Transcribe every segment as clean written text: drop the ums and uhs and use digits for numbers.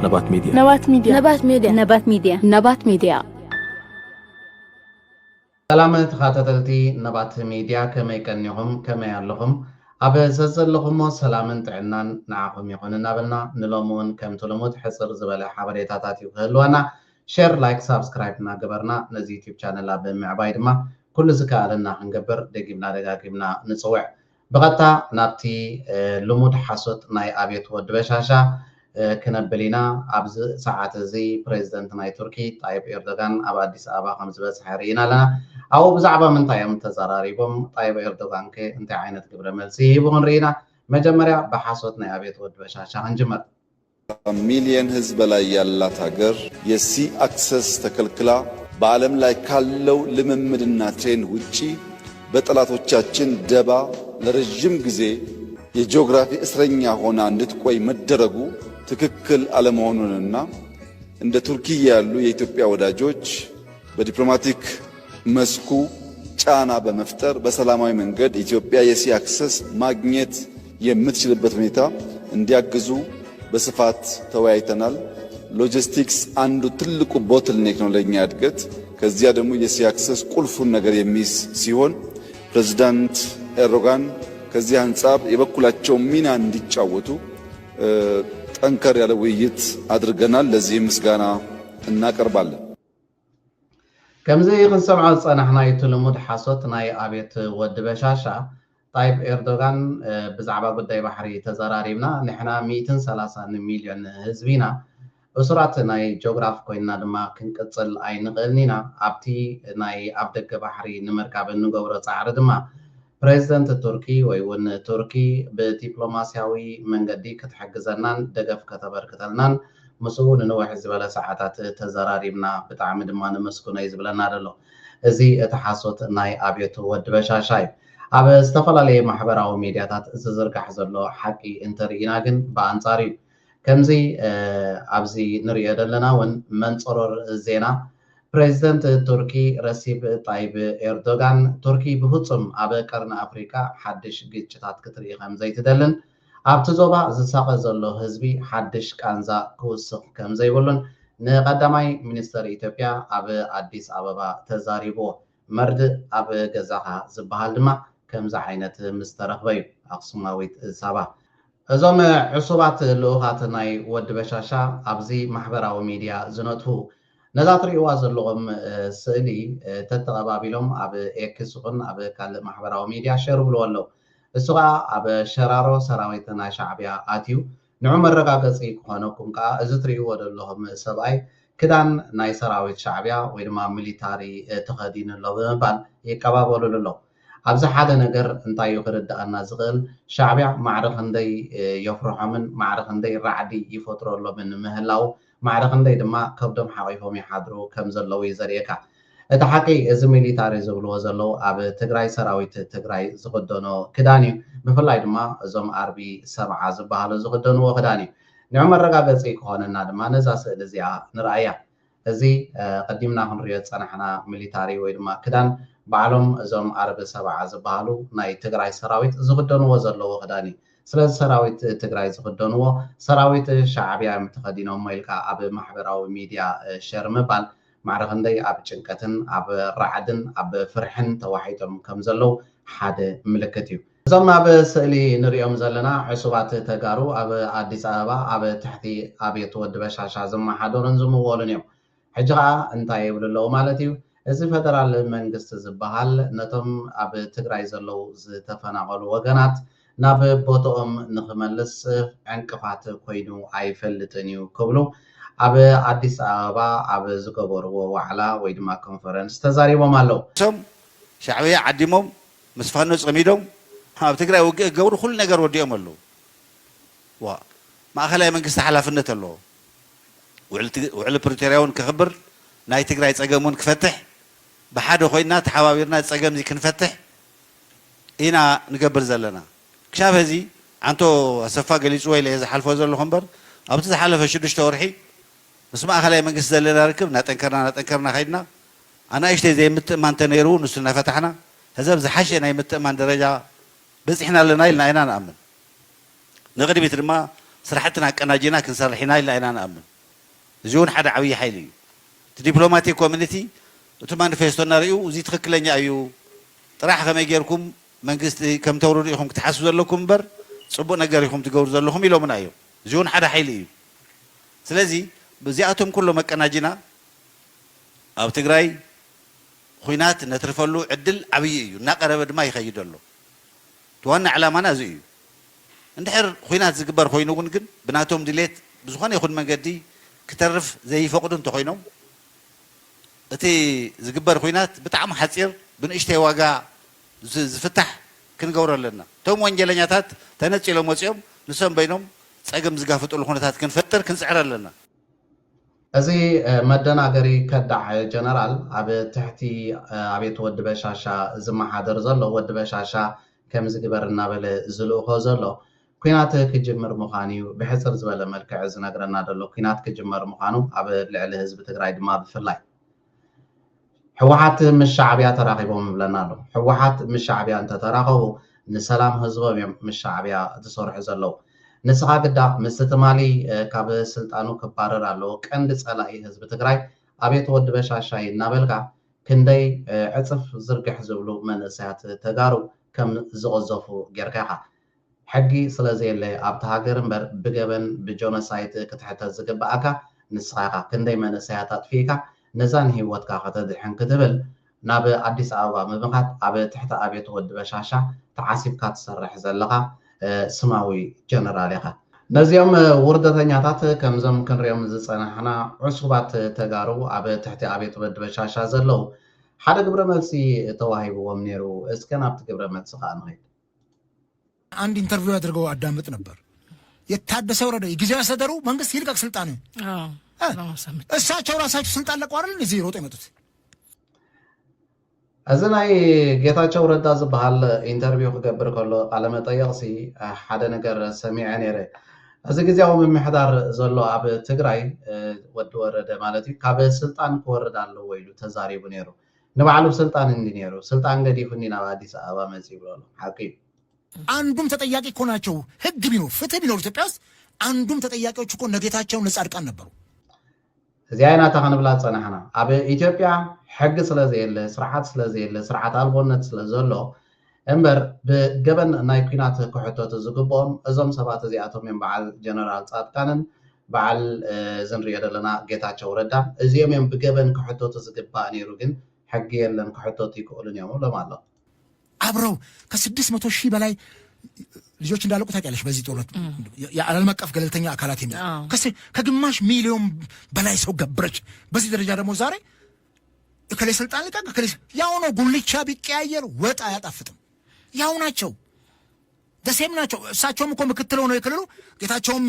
نبات ميديا نبات ميديا نبات ميديا نبات ميديا نبات ميديا سلامة خاتتلتي نبات ميديا كما يكنيهم كما ياللهم أبا زلهم سلامة عنان نعاهم يكون نابلنا نلومون كم تلمود حصر زبالة حبريتاتاتي وهلوانا شير لايك سابسكرايب ناقبرنا نزي يوتيوب channel أبا معبايد ما كل زكالنا هنقبر دقيبنا نصوع بغتا نابتي لمود حصوت ناي أبيت ودبشاشا كنبلينا أبز ساعات زي بريزيدنت ناي تركي طيب إردوغان أبا أديس أبا خمس بس حرينا لنا أو بزعبة من طيب تزراريبهم طيب إردوغان كي انت عينت قبل ملسي بغن رينا مجمريا بحصوت ناي أبيت ودبشاشا هنجمر ሚሊየን ህዝብ ላይ ያላት ሀገር የሲ አክሰስ ተከልክላ በዓለም ላይ ካለው ልምምድና ትሬን ውጪ በጠላቶቻችን ደባ ለረጅም ጊዜ የጂኦግራፊ እስረኛ ሆና እንድትቆይ መደረጉ ትክክል አለመሆኑንና እንደ ቱርኪ ያሉ የኢትዮጵያ ወዳጆች በዲፕሎማቲክ መስኩ ጫና በመፍጠር በሰላማዊ መንገድ ኢትዮጵያ የሲ አክሰስ ማግኘት የምትችልበት ሁኔታ እንዲያግዙ በስፋት ተወያይተናል። ሎጂስቲክስ አንዱ ትልቁ ቦትልኔክ ነው ለኛ እድገት። ከዚያ ደግሞ የሲ አክሰስ ቁልፉን ነገር የሚይዝ ሲሆን ፕሬዝዳንት ኤርዶጋን ከዚህ አንጻር የበኩላቸው ሚና እንዲጫወቱ ጠንከር ያለ ውይይት አድርገናል። ለዚህም ምስጋና እናቀርባለን። كمزي خنسمع صنحنا يتلمود حصوت ناي أبيت ود بشاشة طيب إردوغان بزعبا قداي بحري تزراريبنا نحنا 130 مليون هزبينا أسرات ناي جغراف كوينا دما كنكتل أي نقلنينا أبتي ناي أبدك بحري نمركاب نقورة صعر دما بريزيدنت تركي ويون تركي بدبلوماسياوي منقدي كتحجزنان دقف كتبر كتلنان مسؤول نوح زبالة ساعات تزراريبنا بتعم دما نمسكونا يزبلنا دلو ازي اتحاسوت ناي أبيت ود بشاشاي أب استفلا محبراو ميدياتات زرقح زلو حقي انترينا جن بانصاري كمزي أبزي نريد لنا ون منصرر زينا بريزيدنت تركي رسيب طيب إردوغان تركي بفصم أب قرن أفريقيا حدش جيتشتات كتري خمزي تدلن أب تزوبا زساق زلو هزبي حدش كانزا كوسق كمزي بولن نقدماي منستر إثيوبيا أب أديس أبابا تزاريبو مرد أب جزاها زبهال دما كمزا عينت مسترخبي أقسماويت سابا أزوم عصوبات اللغات ناي ود بشاشا أبزي محبراو ميديا زنوتو نذاتري وازلغم سئلي تتغبابيلهم أب إكسغن أب كال محبراو ميديا شربلو والو السغا أب شرارو سراويتنا شعبيا آتيو نعم الرقاقصي كوانوكم كا ازتري ودلهم سباي كدان ناي سراويت شعبيا ويدما ميليتاري تخدين اللو بمبال يكبابولو للو أبز حدا نجر انتايو خرد أن زغل شعبيا معرخ اندي يفرحوا من معرخ اندي رعدي يفطروا له من مهلاو معرخ اندي دما كبدهم حقيقهم يحضروا كم زلو يزريكا اتحقي از ميليتاري زغلو زلو أب تجراي سراويت تجراي زغدونو كداني بفلاي دما زوم أربي سبعة زبالو زغدونو وخداني نعم الرقاقصي كهوننا دما نزا سئل زيا نرأيا ازي قدمنا هنريد صنحنا ميليتاري ويدما كدان بعلم زوم عرب سبعة زبالو ناي تجراي سراويت زغدونو وزلو وخداني سلاز سراويت تجراي زغدونو سراويت شعبيا متخدينو ميلكا أب محبراو ميديا شرمبال معرخندي أب چنكتن أب رعدن أب فرحن توحيتم كمزلو حد ملكتيو زوم أب سئلي نريوم زلنا عصوبات تجارو أب أديس أبا أب تحتي أب يتود بشاشا زم حدورن زم وولنيو حجها انتاي بلو مالتيو እዚ ፌደራል መንግስት ዝበሃል ነቶም ኣብ ትግራይ ዘለው ዝተፈናቀሉ ወገናት ናብ ቦታኦም ንክመልስ ዕንቅፋት ኮይኑ ኣይፈልጥን እዩ ክብሉ ኣብ ኣዲስ ኣበባ ኣብ ዝገበርዎ ዋዕላ ወይ ድማ ኮንፈረንስ ተዛሪቦም ኣለው። ሶም ሻዕብያ ዓዲሞም ምስ ፋኖ ፀሚዶም ኣብ ትግራይ ውግእ ገብሩ ኩሉ ነገር ወዲኦም ኣለው። ማእከላይ መንግስቲ ሓላፍነት ኣለዎ። ውዕል ፕሪቶሪያውን ክኽብር ናይ ትግራይ ፀገሙን ክፈትሕ بحاجة خوينا تحاورنا تسجم زي كنفتح هنا نقبل زلنا كشاف هذي عنتو سفا قليل شوي لهذا حلف وزر الخنبر أبتز حلف شدش تورحي بس ما خلي من قصة لنا ركب نتنكرنا خيدنا أنا إيش زي متأمن تنيرو نسلنا فتحنا هذا بزحش أنا متأمن درجة بس إحنا لنا إلنا أنا نأمن نقدر بيترما صراحتنا كنا جينا كنصرحنا إلنا أنا نأمن زيون حدا عوي حيلي دبلوماتيك كوميونيتي تو مانيفيستو ناريو زي تخكلنيا ايو طرح كما يجيركم منجست كم تورو يخم تحسوا زلكم بر صبو نجار يخم تجور زلكم يلو من ايو زيون حدا حيلي سلازي بزياتهم كله مكناجنا او تግራይ خوينات نترفلو عدل عبي ايو ناقرب دما يخيدلو تونا علامانا زي اندحر خوينات زغبر خوينو ግን بناتهم ديليت بزخون يخون منجدي كترف زي فقدو انت خوينو اتي زغبر خوينات بتعم حصير بنشتي واغا زفتح كنغور لنا توم وانجلኛታት ተነጽለው መጽዮም ንሰም በይኖም ጸገም ዝጋፈጥሉ ሁነታት ክንፈጥር ክንጽዕር ለና እዚ መደናገሪ ከዳሕ ጀነራል ኣብ ትሕቲ ኣቤት ወዲ በሻሻ ዝመሓደር ዘሎ ወዲ በሻሻ ከም ዝግበር እናበለ ዝልእኮ ዘሎ ኩናት ክጅምር ምዃኑ ብሕፅር ዝበለ መልክዕ ዝነግረና ዘሎ ኩናት ክጅምር ምዃኑ ኣብ ልዕሊ ህዝቢ ትግራይ ድማ ብፍላይ ሕወሓት ምስ ሻዕብያ ተራኺቦም ብለና ኣሎ ሕወሓት ምስ ሻዕብያ እንተተራኸቡ ንሰላም ህዝቦም እዮም ምስ ሻዕብያ ዝሰርሑ ዘለዉ ንስኻ ግዳ ምስ ትማሊ ካብ ስልጣኑ ክባረር ኣለዎ ቀንዲ ፀላኢ ህዝቢ ትግራይ ኣቤት ወዲ በሻሻይ እናበልካ ክንደይ ዕፅፍ ዝርግሕ ዝብሉ መንእሰያት ተጋሩ ከም ዝቕዘፉ ጌርካ ኢኻ ሕጊ ስለዘየለ ኣብቲ ሃገር እምበር ብገበን ብጆኖሳይድ ክትሕተት ዝግባኣካ ንስኻ ኢኻ ክንደይ መንእሰያት ኣጥፊካ ነዛን ሂወትካ ከተድሕን ክትብል ናብ ኣዲስ ኣበባ ምምኻት ኣብ ትሕቲ ኣቤት ወዲ በሻሻ ተዓሲብካ ትሰርሕ ዘለኻ ስማዊ ጀነራል ኢኻ ነዚኦም ውርደተኛታት ከምዞም ክንሪኦም ዝፀናሕና ዕሱባት ተጋሩ ኣብ ትሕቲ ኣቤት ወዲ በሻሻ ዘለዉ ሓደ ግብረ መልሲ ተዋሂብዎም ነይሩ እስከ ናብቲ ግብረ መልሲ ከዓ ንኸይድ አንድ ኢንተርቪው አድርገው አዳምጥ ነበር የታደሰ ወረደ የጊዜያዊ አስተዳደሩ መንግስት ይልቀቅ ስልጣኑ እሳቸው ራሳቸው ስልጣን ለቀው አይደል እዚህ ሮጥ የመጡት እዚ ናይ ጌታቸው ረዳ ዝበሃል ኢንተርቪው ክገብር ከሎ ቃለ መጠይቕሲ ሓደ ነገር ሰሚዐ ነይረ እዚ ግዜያዊ ምምሕዳር ዘሎ ኣብ ትግራይ ወዲ ወረደ ማለት እዩ ካብ ስልጣን ክወርድ ኣለዎ ኢሉ ተዛሪቡ ነይሩ ንባዕሉ ስልጣን እንዲ ነይሩ ስልጣን ገዲፉኒ ናብ አዲስ አበባ መጽእ ብሎ ሓቂ አንዱም ተጠያቂ እኮ ናቸው ህግ ቢኖር ፍትህ ቢኖር ኢትዮጵያ ውስጥ አንዱም ተጠያቂዎች እኮ ነጌታቸው ነጻድቃን ነበሩ እዚ አይናታ ከንብላ ጸናሕና ኣብ ኢትዮጵያ ሕግ ስለዘየለ ስርዓት ስለዘየለ ስርዓት አልቦነት ስለዘሎ እምበር ብገበን ናይ ኩናት ክሕተቱ ዝግብኦም እዞም ሰባት እዚኣቶም እዮም በዓል ጀነራል ጻድቃንን በዓል ዝንሪኦ ዘለና ጌታቸው ረዳ እዚኦም እዮም ብገበን ክሕተቱ ዝግባእ ነይሩ ግን ሕጊ የለን ክሕተቱ ይክእሉን እዮም ብሎም ኣሎ አብረው ከ600,000 በላይ ልጆች እንዳለቁ ታውቂያለሽ በዚህ ጦርነት የዓለም አቀፍ ገለልተኛ አካላት የሚል ከግማሽ ሚሊዮን በላይ ሰው ገበረች በዚህ ደረጃ ደግሞ ዛሬ እከሌ ስልጣን ልቀቅ እከሌ ያው ነው ጉልቻ ቢቀያየር ወጥ አያጣፍጥም ያው ናቸው ደሴም ናቸው እሳቸውም እኮ ምክትለው ነው የክልሉ ጌታቸውም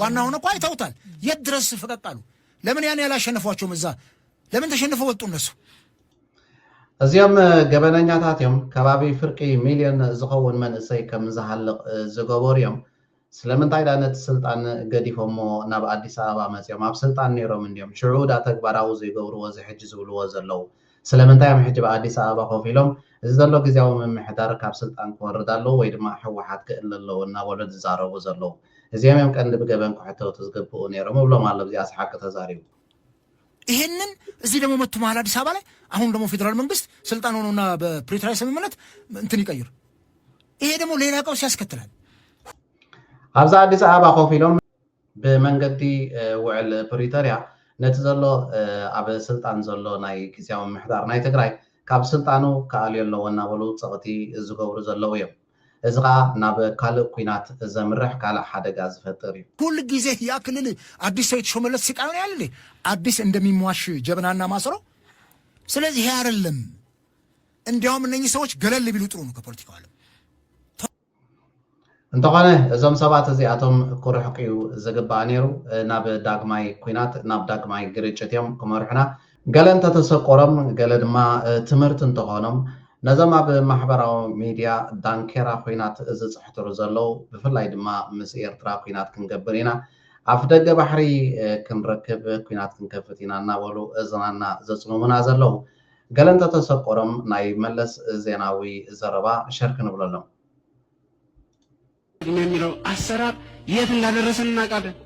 ዋና ሆነ እኮ አይተውታል የት ድረስ ፈቀቃሉ ለምን ያን ያላሸነፏቸውም እዛ ለምን ተሸንፈው ወጡ እነሱ እዚኦም ገበነኛታት እዮም ከባቢ ፍርቂ ሚሊዮን ዝኸውን መንእሰይ ከም ዝሃልቕ ዝገበሩ እዮም ስለምንታይ ዳነት ስልጣን ገዲፎሞ ናብ አዲስ አበባ መጽኦም ኣብ ስልጣን ነይሮም እንዲዮም ሽዑዳ ተግባራዊ ዘይገብርዎ ዝሕጂ ዝብልዎ ዘለዉ ስለምንታይ ሕጂ በአዲስ አበባ ኮፍ ኢሎም እዚ ዘሎ ግዜያዊ ምምሕዳር ካብ ስልጣን ክወርድ ኣለዎ ወይ ድማ ሕወሓት ክእል ኣለዎ እናበሉ ዝዛረቡ ዘለዉ እዚኦም እዮም ቀንዲ ብገበን ክሕተቱ ዝግብኡ ነይሮም ብሎም ኣሎ እዚኣ ሓቂ ተዛሪቡ ይሄንን እዚህ ደግሞ መጥቶ መሀል አዲስ አበባ ላይ አሁን ደግሞ ፌደራል መንግስት ስልጣን ሆኖና በፕሪቶሪያ ስምምነት እንትን ይቀይር ይሄ ደግሞ ሌላ ቀውስ ያስከትላል ኣብዛ አዲስ አበባ ኮፍ ኢሎም ብመንገዲ ውዕል ፕሪቶሪያ ነቲ ዘሎ ኣብ ስልጣን ዘሎ ናይ ግዜያዊ ምምሕዳር ናይ ትግራይ ካብ ስልጣኑ ከኣልዮ ኣለዎ እናበሉ ፀቕቲ ዝገብሩ ዘለዉ እዮም እዚ ከዓ ናብ ካልእ ኩናት ዘምርሕ ካልእ ሓደጋ ዝፈጥር እዩ ሁል ጊዜ ያ ክልል አዲስ ሰው የተሾመለት ሲቃዩ ነው ያለ አዲስ እንደሚሟሽ ጀበናና ማሰሮ ስለዚህ ይሄ አይደለም እንዲያውም እነኚህ ሰዎች ገለል ቢሉ ጥሩ ነው ከፖለቲካው ዓለም እንተኾነ እዞም ሰባት እዚኣቶም ክርሕቅዩ ዝግባእ ነይሩ ናብ ዳግማይ ኩናት ናብ ዳግማይ ግርጭት እዮም ክመርሑና ገለ እንተተሰቆሮም ገለ ድማ ትምህርቲ እንተኾኖም ነዞም ኣብ ማሕበራዊ ሚድያ ዳንኬራ ኩናት ዝፅሕትሩ ዘለዉ ብፍላይ ድማ ምስ ኤርትራ ኩናት ክንገብር ኢና ኣፍ ደገ ባሕሪ ክንረክብ ኩናት ክንከፍት ኢና እናበሉ እዝናና ዘፅምሙና ዘለዉ ገለ እንተተሰቆሮም ናይ መለስ ዜናዊ ዘረባ ሸርክ ንብለሎም የሚለው አሰራር የት እንዳደረሰን እናውቃለን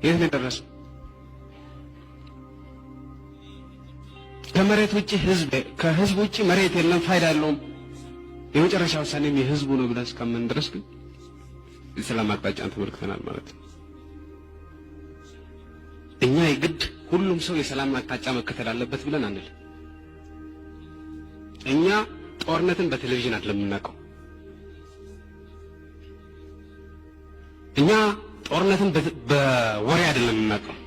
የት እንደደረሰ ከመሬት ውጪ ህዝብ ከህዝብ ውጪ መሬት የለም ፋይዳ የለውም የመጨረሻ ውሳኔም የህዝቡ ነው ብለን እስከምን ድረስ ግን የሰላም አቅጣጫን ተመልክተናል ማለት ነው። እኛ የግድ ሁሉም ሰው የሰላም አቅጣጫ መከተል አለበት ብለን አንል። እኛ ጦርነትን በቴሌቪዥን አይደለም የምናውቀው። እኛ ጦርነትን በወሬ አይደለም የምናውቀው።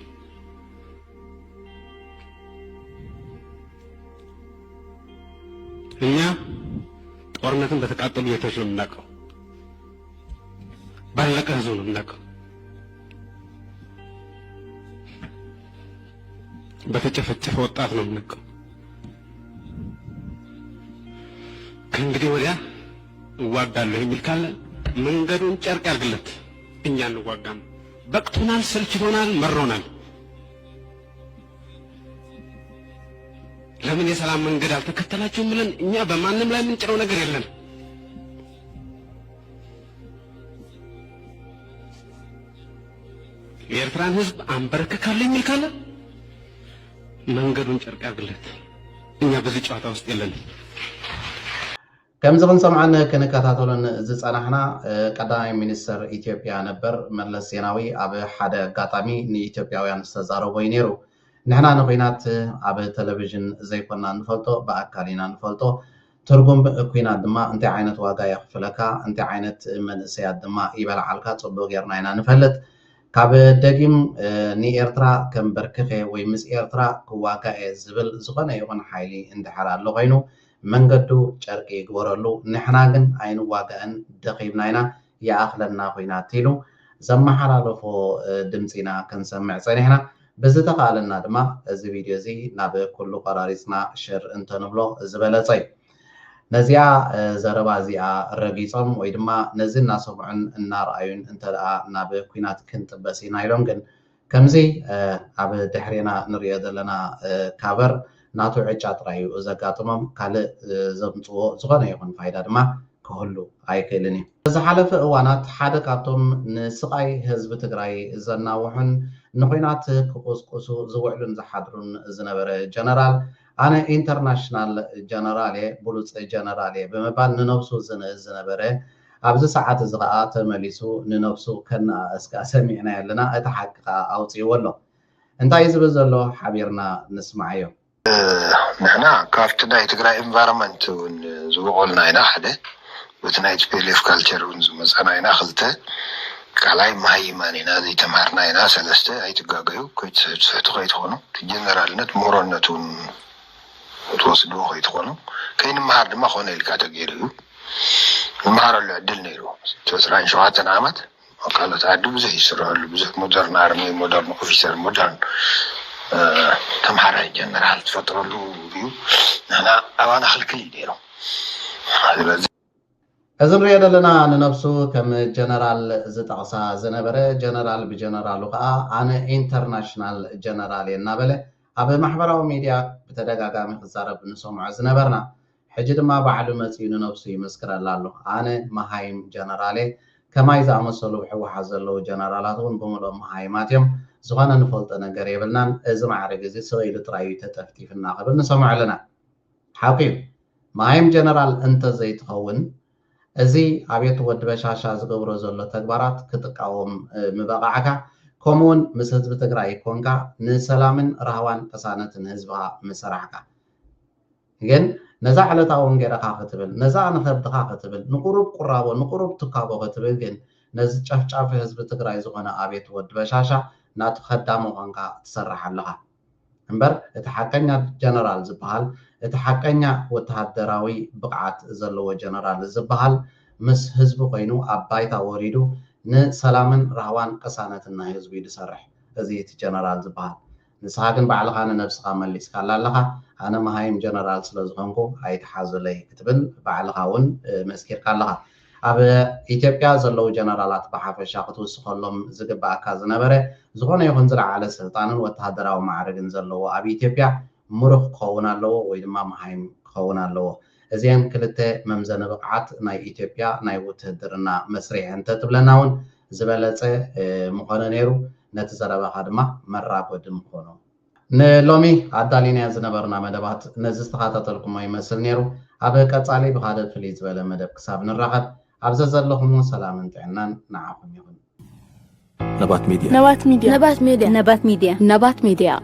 እኛ ጦርነትን በተቃጠሉ ቤቶች ነው የምናውቀው። ባለቀ ህዝብ ነው የምናውቀው። በተጨፈጨፈ ወጣት ነው የምናውቀው። ከእንግዲህ ወዲያ እዋጋለሁ የሚል ካለ መንገዱን ጨርቅ ያርግለት። እኛ እንዋጋም። በቅቶናል፣ ሰልችቶናል፣ መሮናል። ለምን የሰላም መንገድ አልተከተላችሁም ብለን እኛ በማንም ላይ የምንጭረው ነገር የለም። የኤርትራን ህዝብ አንበረከካለሁ የሚል ካለ መንገዱን ጨርቅ ያርግለት። እኛ በዚህ ጨዋታ ውስጥ የለንም። ከምዚ ክንሰምዓን ክንከታተሉን ዝፀናሕና ቀዳማይ ሚኒስትር ኢትዮጵያ ነበር መለስ ዜናዊ ኣብ ሓደ ኣጋጣሚ ንኢትዮጵያውያን ዝተዛረቦ እዩ ነይሩ። ንሕና ንኩናት ኣብ ቴሌቪዥን ዘይኮንና ንፈልጦ ብኣካል ኢና ንፈልጦ። ትርጉም ኩናት ድማ እንታይ ዓይነት ዋጋ የኽፍለካ እንታይ ዓይነት መንእሰያት ድማ ይበልዓልካ ፅቡቅ ጌርና ኢና ንፈልጥ። ካብ ደጊም ንኤርትራ ከም በርክኸ ወይ ምስ ኤርትራ ክዋጋእ ዝብል ዝኾነ ይኹን ሓይሊ እንድሕር ኣሎ ኮይኑ መንገዱ ጨርቂ ይግበረሉ ንሕና ግን ኣይንዋጋእን ደኺብና ኢና ይኣኽለና ኩናት ኢሉ ዘመሓላለፎ ድምፂና ክንሰምዕ ፀኒሕና። ብዝተኻኣለና ድማ እዚ ቪድዮ እዚ ናብ ኩሉ ቆራሪፅና ሽር እንተንብሎ ዝበለፀ እዩ። ነዚኣ ዘረባ እዚኣ ረጊፆም ወይ ድማ ነዚ እናሰምዑን እናረኣዩን እንተደኣ ናብ ኩናት ክንጥበስ ኢና ኢሎም ግን ከምዚ ኣብ ድሕሪና ንሪኦ ዘለና ካበር ናቱ ዕጫ ጥራይ እዩ ዘጋጥሞም ካልእ ዘምፅዎ ዝኾነ ይኹን ፋይዳ ድማ ክህሉ ኣይክእልን እዩ። ዝሓለፈ እዋናት ሓደ ካብቶም ንስቃይ ህዝቢ ትግራይ ዘናውሑን ንኩናት ክቁስቁሱ ዝውዕሉን ዝሓድሩን ዝነበረ ጀነራል ኣነ ኢንተርናሽናል ጀነራል ብሉፅ ጀነራል ብምባል ንነብሱ ዝንእዝ ዝነበረ ኣብዚ ሰዓት እዚ ከዓ ተመሊሱ ንነብሱ ከነኣስካ ሰሚዕና ኣለና። እቲ ሓቂ ከዓ ኣውፅይዎ ኣሎ። እንታይ ዝብል ዘሎ ሓቢርና ንስማዕ እዮም። ንሕና ካብቲ ናይ ትግራይ ኤንቫይሮንመንት እውን ዝወቀልና ኢና ሓደ በቲ ናይ ቲፒኤልኤፍ ካልቸር እውን ዝመፀና ኢና ክልተ ካልኣይ መሃይማን ኢና ዘይተምሃርና ኢና ሰለስተ ኣይትጋገዩ ከይትሰሕቱ ከይትኾኑ ጀነራልነት ምሁሮነት እውን ትወስድዎ ከይትኾኑ ከይንመሃር ድማ ኮነ ኢልካ ተገይሩ እዩ ንምሃረሉ ዕድል ነይሩ 27 ዓመት ካልኦት ዓዲ ብዙሕ ይስርሐሉ ብዙሕ ሞደርን ኣርሚ ሞደርን ኦፊሰር ሞደርን ተምሃራይ ጀነራል ትፈጥረሉ እዩ። ንሕና ኣባና ክልክል እዩ ነይሩ። እዚ ንሪኦ ዘለና ንነብሱ ከም ጀነራል ዝጠቕሳ ዝነበረ ጀነራል ብጀነራሉ ከዓ ኣነ ኢንተርናሽናል ጀነራል እናበለ ኣብ ማሕበራዊ ሚድያ ብተደጋጋሚ ክዛረብ ንሰምዖ ዝነበርና ሕጂ ድማ ባዕሉ መፅኡ ንነብሱ ይመስክረላ ኣሎ። ኣነ መሃይም ጀነራል ከማይ ዝኣመሰሉ ብሕወሓት ዘለዉ ጀነራላት እውን ብምልኦም መሃይማት እዮም ዝኾነ ንፈልጦ ነገር የብልናን እዚ ማዕረግ እዚ ስበኢሉ ጥራይ ተጠፍጢፍና ክብል ንሰምዖ ኣለና። ሓቂ እዩ መሃይም ጀነራል እንተዘይትኸውን እዚ ኣብየት ወዲ በሻሻ ዝገብሮ ዘሎ ተግባራት ክትቃወም ምበቃዕካ ከምኡውን ምስ ህዝቢ ትግራይ ኮንካ ንሰላምን ረህዋን ቅሳነትን ህዝብካ ምሰራሕካ ግን ነዛ ዕለታውን ጌረካ ክትብል ነዛ ንከብድካ ክትብል ንቁሩብ ቁራቦ ንቁሩብ ትካቦ ክትብል ግን ነዚ ጨፍጫፊ ህዝቢ ትግራይ ዝኾነ ኣብየት ወዲ በሻሻ ናቱ ከዳሞ ኮንካ ትሰርሕ ኣለካ እምበር እቲ ሓቀኛ ጀነራል ዝበሃል እቲ ሓቀኛ ወተሃደራዊ ብቕዓት ዘለዎ ጀነራል ዝበሃል ምስ ህዝቢ ኮይኑ ኣብ ባይታ ወሪዱ ንሰላምን ረህዋን ቅሳነትን ናይ ህዝቢ ዝሰርሕ እዚ እቲ ጀነራል ዝበሃል። ንስኻ ግን ባዕልኻ ንነብስኻ መሊስካ ኣለኻ ኣነ መሃይም ጀነራል ስለ ዝኾንኩ ኣይተሓዘለይ ክትብል ባዕልኻ እውን መስኪርካ ኣለኻ። ኣብ ኢትዮጵያ ዘለዉ ጀነራላት ብሓፈሻ ክትውስኸሎም ዝግባእካ ዝነበረ ዝኾነ ይኹን ዝለዓለ ስልጣንን ወተሃደራዊ ማዕረግን ዘለዎ ኣብ ኢትዮጵያ ምሩኽ ክኸውን ኣለዎ ወይ ድማ መሃይም ክኸውን ኣለዎ። እዚአን ክልተ መምዘነ ብቕዓት ናይ ኢትዮጵያ ናይ ውትድርና መስርሕ እንተትብለና እውን ዝበለፀ ምኾነ ነይሩ። ነቲ ዘረባኻ ድማ መራጎዲ ምኾኑ ንሎሚ ኣዳሊና ዝነበርና መደባት ነዚ ዝተኸታተልኩሞ ይመስል ነይሩ ኣብ ቀጻሊ ብካልእ ፍልይ ዝበለ መደብ ክሳብ ንራኸብ ኣብዘ ዘለኹም ሰላምን ጥዕናን ንዓኹም ይኹን። نبات ميديا